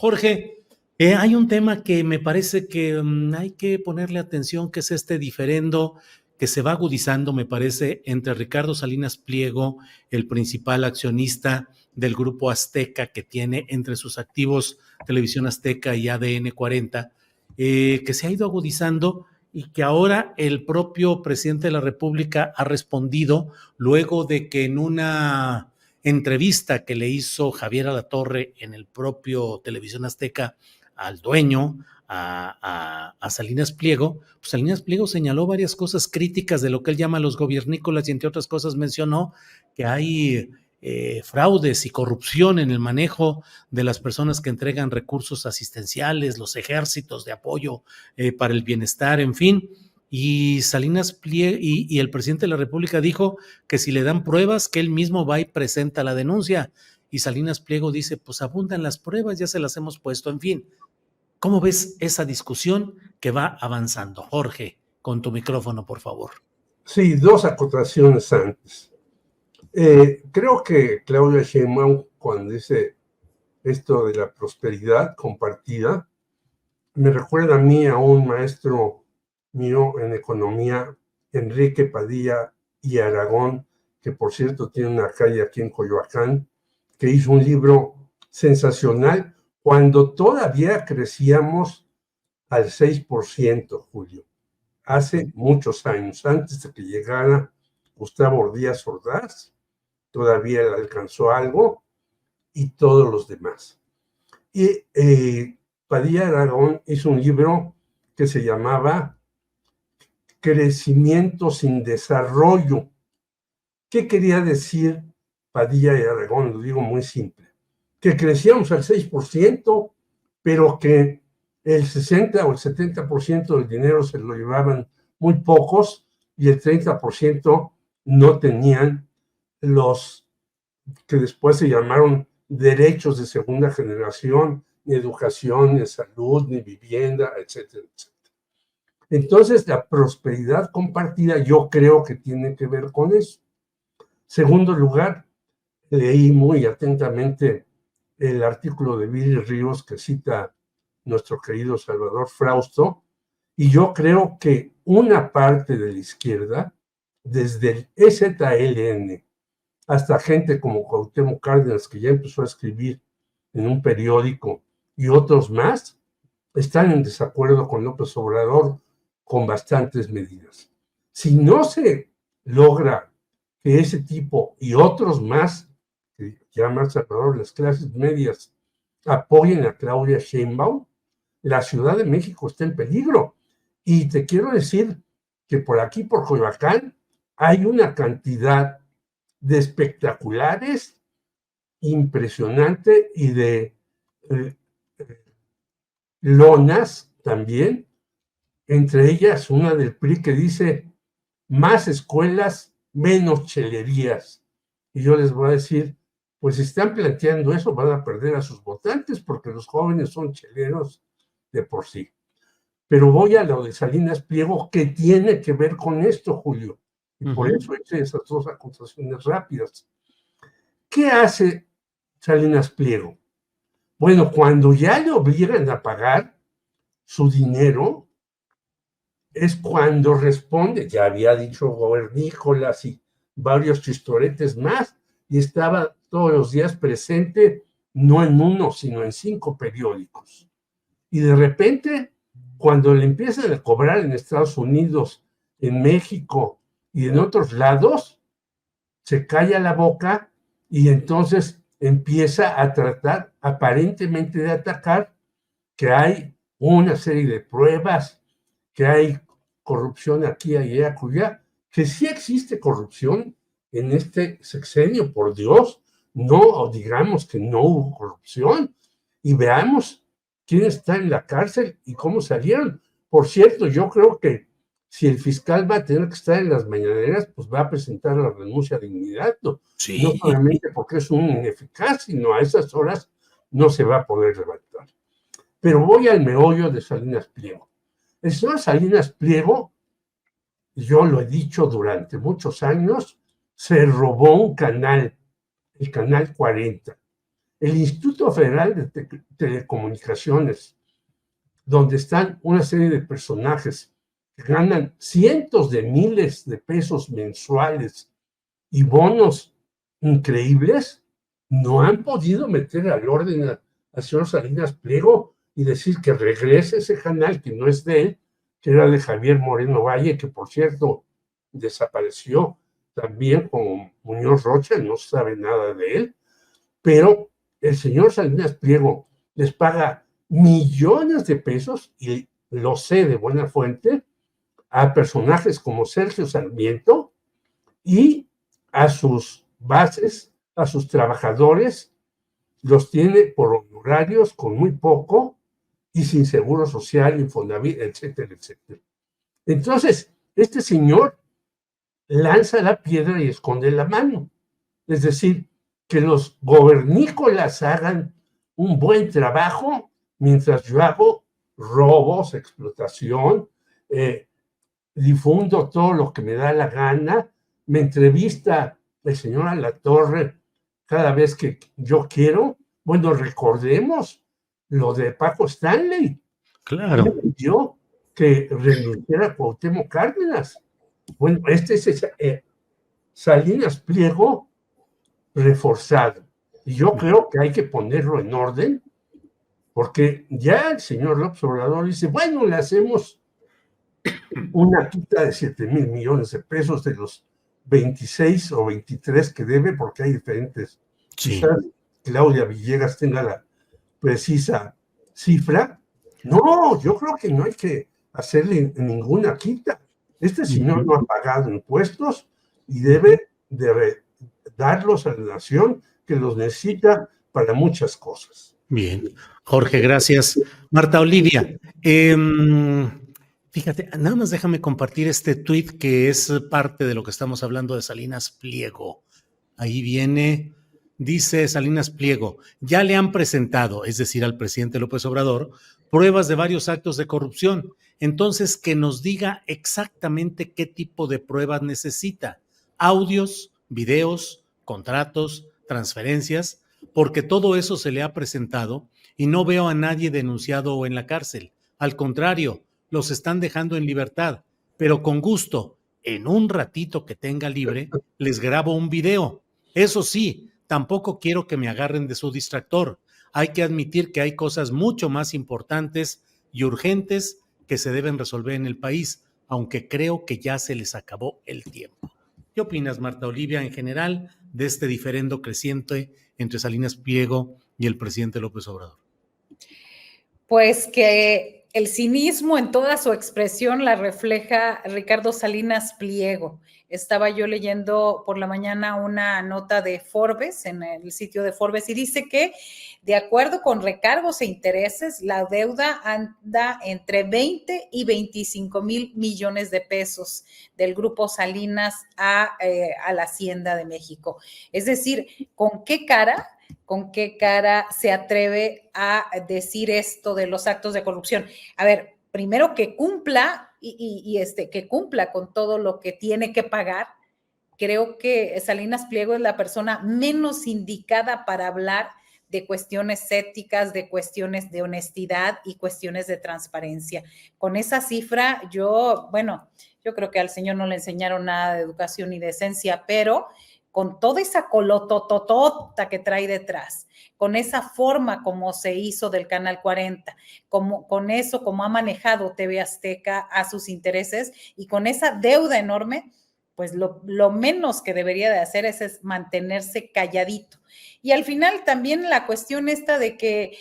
Jorge, hay un tema que me parece que hay que ponerle atención, que es este diferendo que se va agudizando, me parece, entre Ricardo Salinas Pliego, el principal accionista del Grupo Azteca, que tiene entre sus activos Televisión Azteca y ADN 40, que se ha ido agudizando y que ahora el propio presidente de la República ha respondido luego de que en una entrevista que le hizo Javier Alatorre en el propio Televisión Azteca al dueño, a Salinas Pliego, pues Salinas Pliego señaló varias cosas críticas de lo que él llama los gobiernícolas y entre otras cosas mencionó que hay fraudes y corrupción en el manejo de las personas que entregan recursos asistenciales, los ejércitos de apoyo para el bienestar, en fin. Y Salinas Pliego y el presidente de la República dijo que si le dan pruebas, que él mismo va y presenta la denuncia. Y Salinas Pliego dice, pues abundan las pruebas, ya se las hemos puesto, en fin. ¿Cómo ves esa discusión que va avanzando? Jorge, con tu micrófono, por favor. Sí, dos acotaciones antes. Creo que Claudia Sheinbaum, cuando dice esto de la prosperidad compartida, me recuerda a mí a un maestro mío en economía, Enrique Padilla y Aragón, que por cierto tiene una calle aquí en Coyoacán, que hizo un libro sensacional cuando todavía crecíamos al 6%, Julio, hace muchos años, antes de que llegara Gustavo Díaz Ordaz, todavía le alcanzó algo, y todos los demás. Y Padilla Aragón hizo un libro que se llamaba Crecimiento sin Desarrollo. ¿Qué quería decir Padilla y Aragón? Lo digo muy simple. Que crecíamos al 6%, pero que el 60 o el 70% del dinero se lo llevaban muy pocos y el 30% no tenían los que después se llamaron derechos de segunda generación, ni educación, ni salud, ni vivienda, etcétera, etcétera. Entonces, la prosperidad compartida yo creo que tiene que ver con eso. Segundo lugar, leí muy atentamente el artículo de Billy Ríos que cita nuestro querido Salvador Frausto, y yo creo que una parte de la izquierda, desde el EZLN hasta gente como Cuauhtémoc Cárdenas, que ya empezó a escribir en un periódico, y otros más, están en desacuerdo con López Obrador con bastantes medidas. Si no se logra que ese tipo y otros más, que llama Salvador, las clases medias, apoyen a Claudia Sheinbaum, la Ciudad de México está en peligro. Y te quiero decir que por aquí, por Coyoacán, hay una cantidad de espectaculares impresionante y de lonas también, entre ellas una del PRI que dice más escuelas, menos chelerías. Y yo les voy a decir, pues si están planteando eso, van a perder a sus votantes porque los jóvenes son cheleros de por sí. Pero voy a lo de Salinas Pliego, que tiene que ver con esto, Julio. Y por eso hice esas dos acusaciones rápidas. ¿Qué hace Salinas Pliego? Bueno, cuando ya le obligan a pagar su dinero, es cuando responde. Ya había dicho gobernícolas y varios chistoretes más, y estaba todos los días presente, no en uno, sino en 5 periódicos. Y de repente, cuando le empiezan a cobrar en Estados Unidos, en México y en otros lados, se calla la boca y entonces empieza a tratar aparentemente de atacar que hay una serie de pruebas, que hay corrupción aquí, allá, acullá, que sí existe corrupción en este sexenio, por Dios, no digamos que no hubo corrupción, y veamos quién está en la cárcel y cómo salieron. Por cierto, yo creo que si el fiscal va a tener que estar en las mañaneras, pues va a presentar la renuncia de inmediato. Sí. No solamente porque es un ineficaz, sino a esas horas no se va a poder levantar. Pero voy al meollo de Salinas Pliego. El señor Salinas Pliego, yo lo he dicho durante muchos años, se robó un canal, el canal 40. el Instituto Federal de Telecomunicaciones, donde están una serie de personajes que ganan cientos de miles de pesos mensuales y bonos increíbles, no han podido meter al orden al señor Salinas Pliego y decir que regrese ese canal que no es de él, que era de Javier Moreno Valle, que por cierto desapareció también como Muñoz Rocha, no se sabe nada de él, pero el señor Salinas Pliego les paga millones de pesos, y lo sé de buena fuente, a personajes como Sergio Sarmiento y a sus bases, a sus trabajadores, los tiene por honorarios con muy poco y sin seguro social, Infonavit, etcétera, etcétera. Entonces, este señor lanza la piedra y esconde la mano. Es decir, que los gobernícolas hagan un buen trabajo mientras yo hago robos, explotación, difundo todo lo que me da la gana, me entrevista el señor Alatorre cada vez que yo quiero. Bueno, recordemos lo de Paco Stanley. Claro. Él pidió que renunciara a Cuauhtémoc Cárdenas. Bueno, este es Salinas Pliego reforzado. Y yo creo que hay que ponerlo en orden, porque ya el señor López Obrador dice, bueno, le hacemos una quita de 7,000 millones de pesos de los 26 o 23 que debe, porque hay diferentes. Sí. Quizás Claudia Villegas tenga la precisa cifra. No, yo creo que no hay que hacerle ninguna quita. Este señor no ha pagado impuestos y debe de darlos a la nación, que los necesita para muchas cosas. Bien, Jorge, gracias. Marta Olivia, fíjate, nada más déjame compartir este tuit que es parte de lo que estamos hablando de Salinas Pliego. Ahí viene, dice Salinas Pliego, ya le han presentado, es decir, al presidente López Obrador, pruebas de varios actos de corrupción. Entonces, que nos diga exactamente qué tipo de pruebas necesita. Audios, videos, contratos, transferencias, porque todo eso se le ha presentado y no veo a nadie denunciado o en la cárcel. Al contrario, los están dejando en libertad, pero con gusto, en un ratito que tenga libre, les grabo un video. Eso sí, tampoco quiero que me agarren de su distractor. Hay que admitir que hay cosas mucho más importantes y urgentes que se deben resolver en el país, aunque creo que ya se les acabó el tiempo. ¿Qué opinas, Marta Olivia, en general, de este diferendo creciente entre Salinas Pliego y el presidente López Obrador? Pues que el cinismo en toda su expresión la refleja Ricardo Salinas Pliego. Estaba yo leyendo por la mañana una nota de Forbes, en el sitio de Forbes, y dice que, de acuerdo con recargos e intereses, la deuda anda entre 20 y 25 mil millones de pesos del Grupo Salinas a la Hacienda de México. Es decir, ¿con qué cara se atreve a decir esto de los actos de corrupción? A ver, primero que cumpla que cumpla con todo lo que tiene que pagar. Creo que Salinas Pliego es la persona menos indicada para hablar de cuestiones éticas, de cuestiones de honestidad y cuestiones de transparencia. Con esa cifra, yo creo que al señor no le enseñaron nada de educación y decencia, pero con toda esa colotototota que trae detrás, con esa forma como se hizo del Canal 40, con eso como ha manejado TV Azteca a sus intereses y con esa deuda enorme, pues lo menos que debería de hacer es mantenerse calladito. Y al final también la cuestión esta de que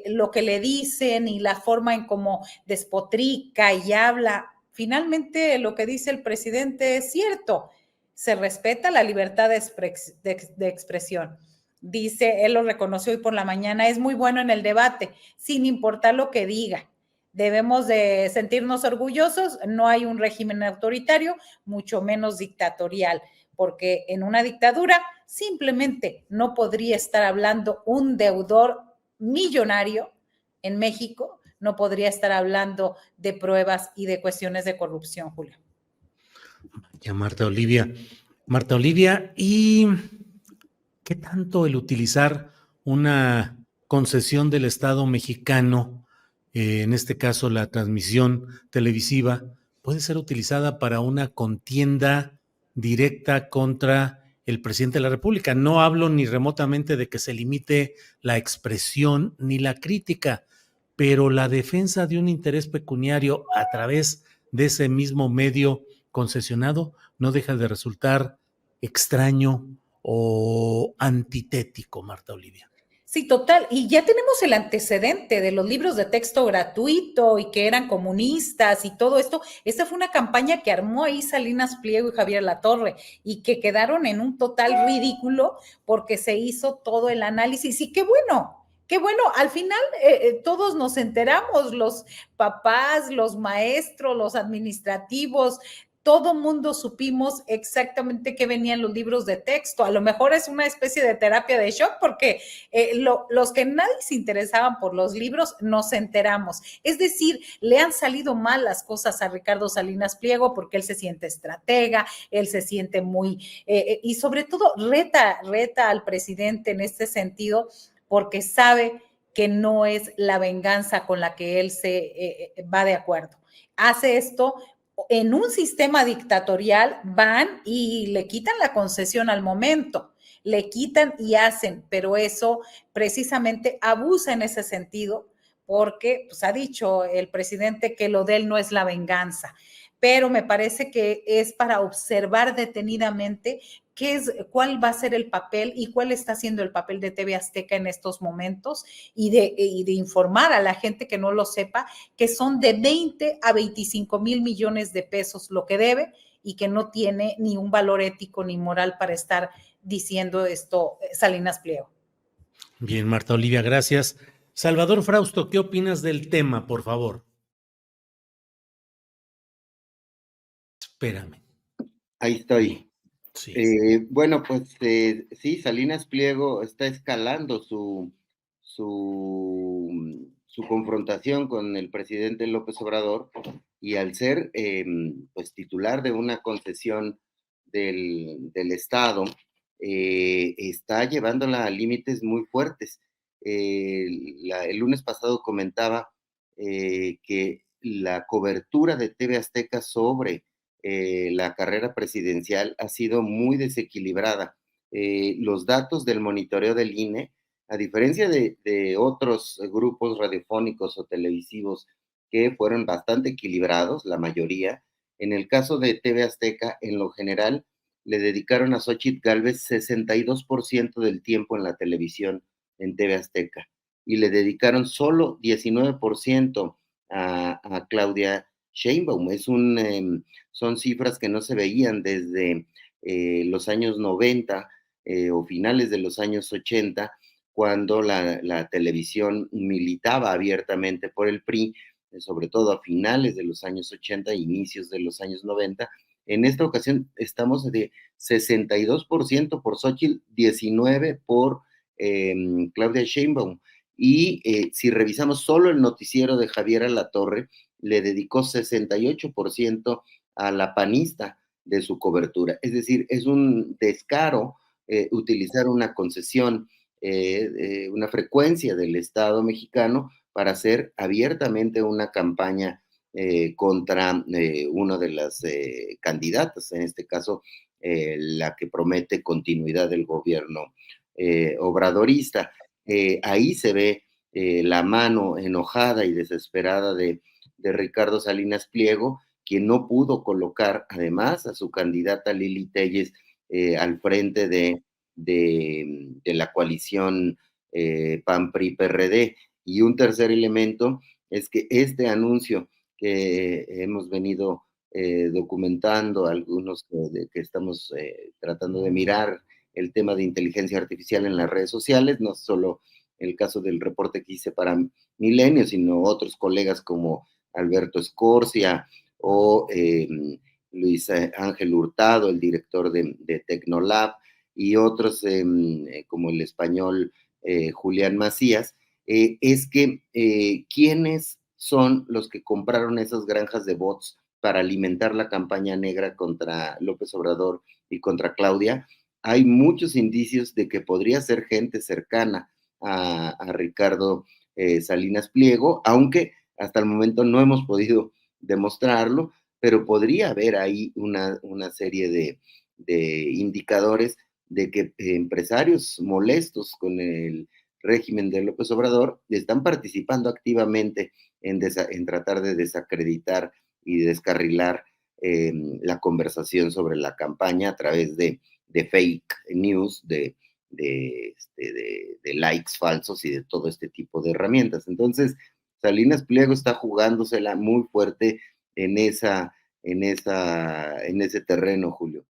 lo que le dicen y la forma en cómo despotrica y habla, finalmente lo que dice el presidente es cierto. Se respeta la libertad de expresión. Dice, él lo reconoció hoy por la mañana, es muy bueno en el debate, sin importar lo que diga. Debemos de sentirnos orgullosos, no hay un régimen autoritario, mucho menos dictatorial, porque en una dictadura simplemente no podría estar hablando un deudor millonario en México, no podría estar hablando de pruebas y de cuestiones de corrupción, Julio. Ya, Marta Olivia, y ¿Qué tanto el utilizar una concesión del Estado mexicano, en este caso la transmisión televisiva, puede ser utilizada para una contienda directa contra el presidente de la República? No hablo ni remotamente de que se limite la expresión ni la crítica, pero la defensa de un interés pecuniario a través de ese mismo medio concesionado no deja de resultar extraño o antitético, Marta Olivia. Sí, total. Y ya tenemos el antecedente de los libros de texto gratuito y que eran comunistas y todo esto. Esta fue una campaña que armó ahí Salinas Pliego y Javier Latorre y que quedaron en un total ridículo porque se hizo todo el análisis. Y qué bueno, al final todos nos enteramos, los papás, los maestros, los administrativos, todo mundo supimos exactamente qué venían los libros de texto. A lo mejor es una especie de terapia de shock porque los que nadie se interesaban por los libros nos enteramos. Es decir, le han salido mal las cosas a Ricardo Salinas Pliego porque él se siente estratega, él se siente muy, y sobre todo reta al presidente en este sentido porque sabe que no es la venganza con la que él se va de acuerdo. Hace esto en un sistema dictatorial, van y le quitan la concesión al momento, le quitan y hacen, pero eso precisamente abusa en ese sentido, porque pues, ha dicho el presidente que lo de él no es la venganza, pero me parece que es para observar detenidamente cuál va a ser el papel y cuál está siendo el papel de TV Azteca en estos momentos y de informar a la gente que no lo sepa que son de 20 a 25 mil millones de pesos lo que debe y que no tiene ni un valor ético ni moral para estar diciendo esto Salinas Pliego. Bien, Marta Olivia, gracias. Salvador Frausto, ¿qué opinas del tema, por favor? Espérame. Ahí estoy. Sí. Bueno, pues sí, Salinas Pliego está escalando su confrontación con el presidente López Obrador y al ser pues titular de una concesión del Estado, está llevándola a límites muy fuertes. El lunes pasado comentaba que la cobertura de TV Azteca sobre la carrera presidencial ha sido muy desequilibrada. Los datos del monitoreo del INE, a diferencia de otros grupos radiofónicos o televisivos que fueron bastante equilibrados, la mayoría, en el caso de TV Azteca, en lo general, le dedicaron a Xóchitl Gálvez 62% del tiempo en la televisión en TV Azteca y le dedicaron solo 19% a Claudia Sheinbaum. Son cifras que no se veían desde los años 90 o finales de los años 80, cuando la televisión militaba abiertamente por el PRI, sobre todo a finales de los años 80 e inicios de los años 90. En esta ocasión estamos de 62% por Xóchitl, 19% por Claudia Sheinbaum. Y si revisamos solo el noticiero de Javier Alatorre, le dedicó 68% a la panista de su cobertura. Es decir, es un descaro utilizar una concesión, una frecuencia del Estado mexicano para hacer abiertamente una campaña contra una de las candidatas, en este caso la que promete continuidad del gobierno obradorista. Ahí se ve la mano enojada y desesperada de Ricardo Salinas Pliego, quien no pudo colocar además a su candidata Lili Telles al frente de la coalición PAN-PRI-PRD. Y un tercer elemento es que este anuncio que hemos venido documentando, algunos que estamos tratando de mirar el tema de inteligencia artificial en las redes sociales, no solo el caso del reporte que hice para Milenio, sino otros colegas como Alberto Escorcia o Luis Ángel Hurtado, el director de Tecnolab, y otros como el español Julián Macías, es que ¿quiénes son los que compraron esas granjas de bots para alimentar la campaña negra contra López Obrador y contra Claudia? hay muchos indicios de que podría ser gente cercana a Ricardo Salinas Pliego, aunque hasta el momento no hemos podido demostrarlo, pero podría haber ahí una serie de indicadores de que empresarios molestos con el régimen de López Obrador están participando activamente en tratar de desacreditar y descarrilar la conversación sobre la campaña a través de fake news, de likes falsos y de todo este tipo de herramientas. Entonces, Salinas Pliego está jugándosela muy fuerte en ese terreno, Julio.